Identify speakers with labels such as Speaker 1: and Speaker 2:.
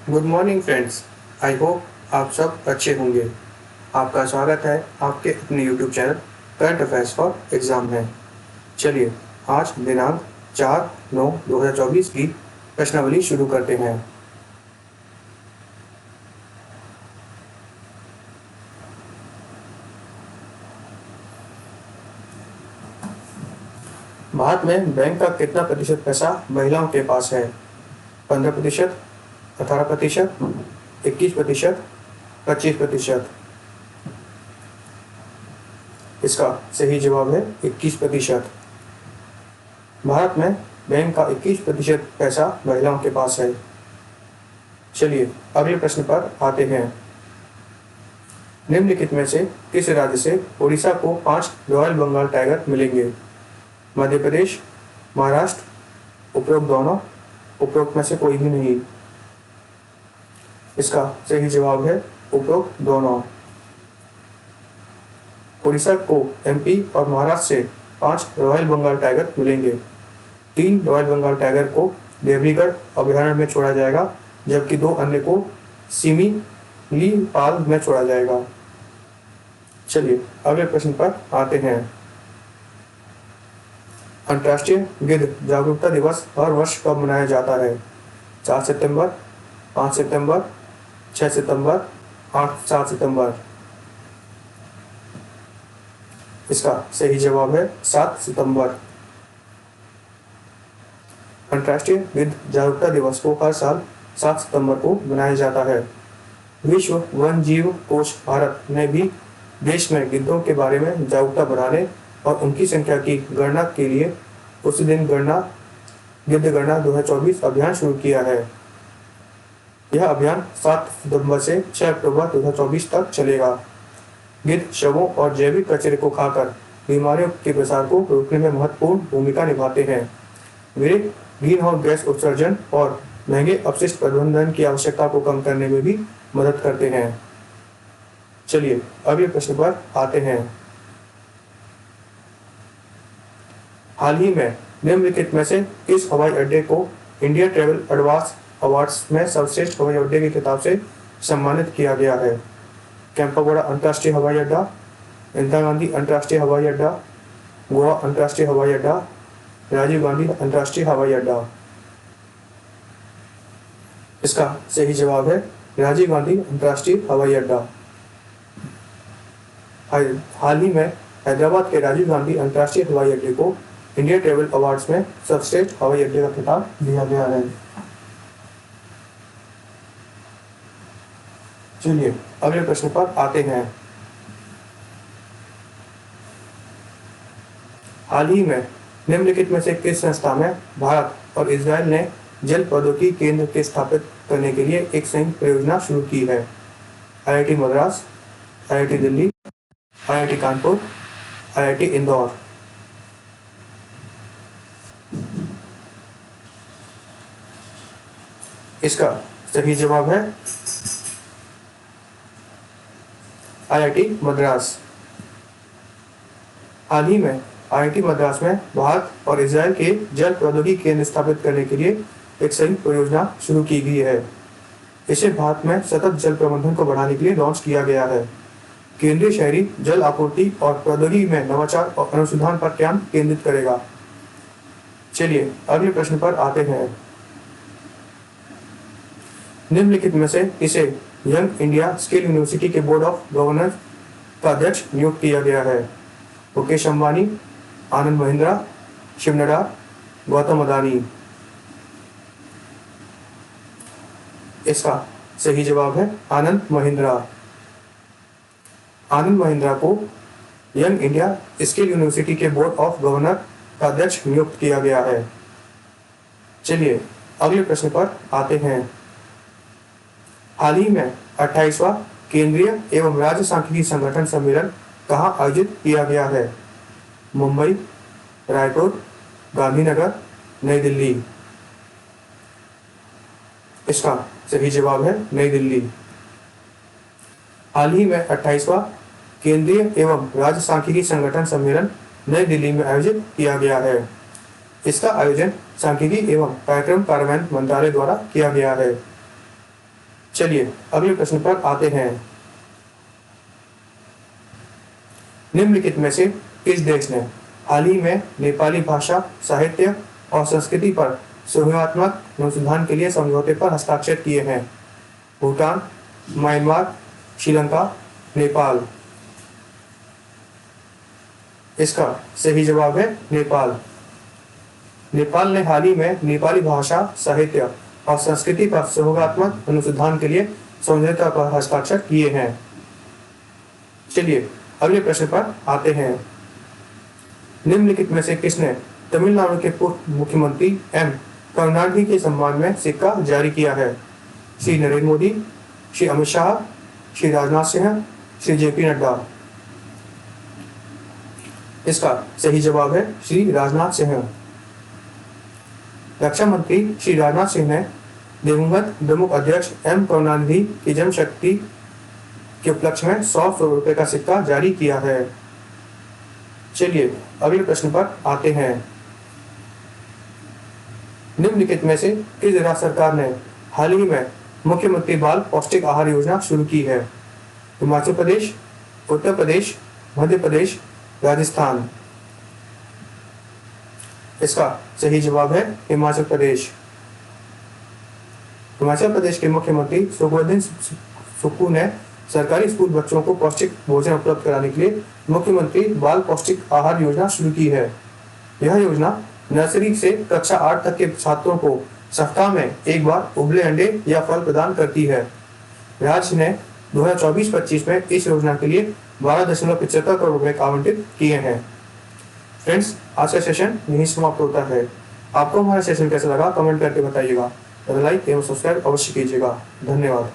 Speaker 1: Good morning friends. I hope आप सब अच्छे होंगे। आपका स्वागत है आपके अपने YouTube channel current affairs for exam में। चलिए आज दिनांक 4/9/2024 की प्रश्नावली शुरू करते हैं। भारत में बैंक का कितना प्रतिशत पैसा महिलाओं के पास है? 15%, 18%, 21%, 25%। इसका सही जवाब है 21%। भारत में बैंक का 21% पैसा महिलाओं के पास है। चलिए अगले प्रश्न पर आते हैं। निम्नलिखित में से किस राज्य से उड़ीसा को 5 रॉयल बंगाल टाइगर मिलेंगे? मध्य प्रदेश, महाराष्ट्र, उपरोक्त दोनों, उपरोक्त में से कोई भी नहीं। इसका सही जवाब है उपरोक्त दोनों। उड़ीसा को एमपी और महाराष्ट्र से 5 रॉयल बंगाल टाइगर मिलेंगे। 3 रॉयल बंगाल टाइगर को देवरीगढ़ अभयारण्य में छोड़ा जाएगा, जबकि 2 अन्य को सिमिलीपाल में छोड़ा जाएगा। चलिए अगले प्रश्न पर आते हैं। अंतर्राष्ट्रीय गिद्ध जागरूकता दिवस हर वर्ष कब मनाया जाता है? 4 सितंबर, 5 सितंबर, 6 सितंबर, 7 सितंबर। इसका सही जवाब है 7 सितंबर। अंतर्राष्ट्रीय गिद्ध जागरूकता दिवस को हर साल 7 सितंबर को मनाया जाता है। विश्व वन जीव कोष भारत ने भी देश में गिद्धों के बारे में जागरूकता बढ़ाने और उनकी संख्या की गणना के लिए उसी दिन गिद्ध गणना 2024 अभियान शुरू किया है। यह अभियान 7 सितंबर से 6 अक्टूबर 2024 तक चलेगा। गिद्ध शवों और जैविक कचरे को खाकर बीमारियों के प्रसार को रोकने में महत्वपूर्ण भूमिका निभाते हैं। वे ग्रीन हाउस गैस उत्सर्जन और महंगे अपशिष्ट प्रबंधन की आवश्यकता को कम करने में भी मदद करते हैं। चलिए अगले प्रश्न पर आते हैं। हाल ही में निम्नलिखित में से किस हवाई अड्डे को इंडिया ट्रैवल एडवांस अवार्ड्स में सर्वश्रेष्ठ हवाई अड्डे के खिताब से सम्मानित किया गया है? केम्पागोड़ा अंतर्राष्ट्रीय हवाई अड्डा, इंदिरा गांधी अंतर्राष्ट्रीय हवाई अड्डा, गोवा अंतर्राष्ट्रीय हवाई अड्डा, राजीव गांधी अंतर्राष्ट्रीय हवाई अड्डा। इसका सही जवाब है राजीव गांधी अंतर्राष्ट्रीय हवाई अड्डा। हाल ही में हैदराबाद के राजीव गांधी अंतर्राष्ट्रीय हवाई अड्डे को इंडिया ट्रैवल अवार्ड्स में सर्वश्रेष्ठ हवाई अड्डे का खिताब दिया गया है। चलिए अगले प्रश्न पर आते हैं। हाल ही में निम्नलिखित में से किस संस्था में भारत और इजराइल ने जल प्रौद्योगिकी केंद्र के स्थापित करने के लिए एक संयुक्त परियोजना शुरू की है? IIT Madras, IIT Delhi, IIT Kanpur, IIT Indore. इसका सही जवाब है आईआईटी मद्रास। हाल ही में आईआईटी मद्रास में भारत और इजराइल के जल प्रौद्योगिकी केंद्र स्थापित करने के लिए एक संयुक्त परियोजना शुरू की गई है। इसे भारत में सतत जल प्रबंधन को बढ़ाने के लिए लॉन्च किया गया है। केंद्रीय शहरी जल आपूर्ति और प्रौद्योगिकी में नवाचार और अनुसंधान पर ध्यान केंद्रित करेगा। चलिए अगले प्रश्न पर आते हैं। निम्नलिखित में से इसे यंग इंडिया स्किल यूनिवर्सिटी के बोर्ड ऑफ गवर्नर्स का अध्यक्ष नियुक्त किया गया है? मुकेश अंबानी, आनंद महिंद्रा, शिव नाडार, गौतम अदानी। इसका सही जवाब है आनंद महिंद्रा। आनंद महिंद्रा को यंग इंडिया स्किल यूनिवर्सिटी के बोर्ड ऑफ गवर्नर का अध्यक्ष नियुक्त किया गया है। चलिए अगले प्रश्न पर आते हैं। हाल ही में 28वां केंद्रीय एवं राज्य सांख्यिकी संगठन सम्मेलन कहाँ आयोजित किया गया है? मुंबई, रायपुर, गांधीनगर, नई दिल्ली। इसका सही जवाब है नई दिल्ली। हाल ही में 28वां केंद्रीय एवं राज्य सांख्यिकी संगठन सम्मेलन नई दिल्ली में आयोजित किया गया है। इसका आयोजन सांख्यिकी एवं कार्यक्रम कार्यान्वयन मंत्रालय द्वारा किया गया है। चलिए अगले प्रश्न पर आते हैं। निम्नलिखित में से किस देश ने हाल ही में नेपाली भाषा, साहित्य और संस्कृति पर सहयोगात्मक अनुसंधान के लिए समझौते पर हस्ताक्षर किए हैं? भूटान, म्यांमार, श्रीलंका, नेपाल। इसका सही जवाब है नेपाल। नेपाल ने हाल ही में नेपाली भाषा, साहित्य और संस्कृति पर सहयोगात्मक अनुसंधान के लिए समझौते पर हस्ताक्षर किए हैं। चलिए अगले प्रश्न पर आते हैं। निम्नलिखित में से किसने तमिलनाडु के पूर्व मुख्यमंत्री एम करुणानिधि के सम्मान में सिक्का जारी किया है? श्री नरेंद्र मोदी, श्री अमित शाह, श्री राजनाथ सिंह, श्री जेपी नड्डा। इसका सही जवाब है श्री राजनाथ सिंह। रक्षा मंत्री श्री राजनाथ सिंह ने दिवंगत द्रमुक अध्यक्ष एम करुणानिधि की जन्म शक्ति के उपलक्ष्य में 100 रुपए का सिक्का जारी किया है। चलिए अगले प्रश्न पर आते हैं। निम्नलिखित में से किस राज्य सरकार ने हाल ही में मुख्यमंत्री बाल पौष्टिक आहार योजना शुरू की है? हिमाचल प्रदेश, उत्तर प्रदेश, मध्य प्रदेश, राजस्थान। इसका सही जवाब है हिमाचल प्रदेश। हिमाचल प्रदेश के मुख्यमंत्री सुखविंदर सुक्खू ने सरकारी स्कूल बच्चों को पौष्टिक भोजन उपलब्ध कराने के लिए मुख्यमंत्री बाल पौष्टिक आहार योजना शुरू की है। यह योजना नर्सरी से कक्षा 8 तक के छात्रों को सप्ताह में एक बार उबले अंडे या फल प्रदान करती है। राज्य ने 2024-25 में इस योजना के लिए 12.75 करोड़ रुपए आवंटित किए हैं। फ्रेंड्स, आज का सेशन यहीं समाप्त होता है। आपको हमारा सेशन कैसा लगा कमेंट करके बताइएगा। लाइक एवं सब्सक्राइब अवश्य कीजिएगा। धन्यवाद।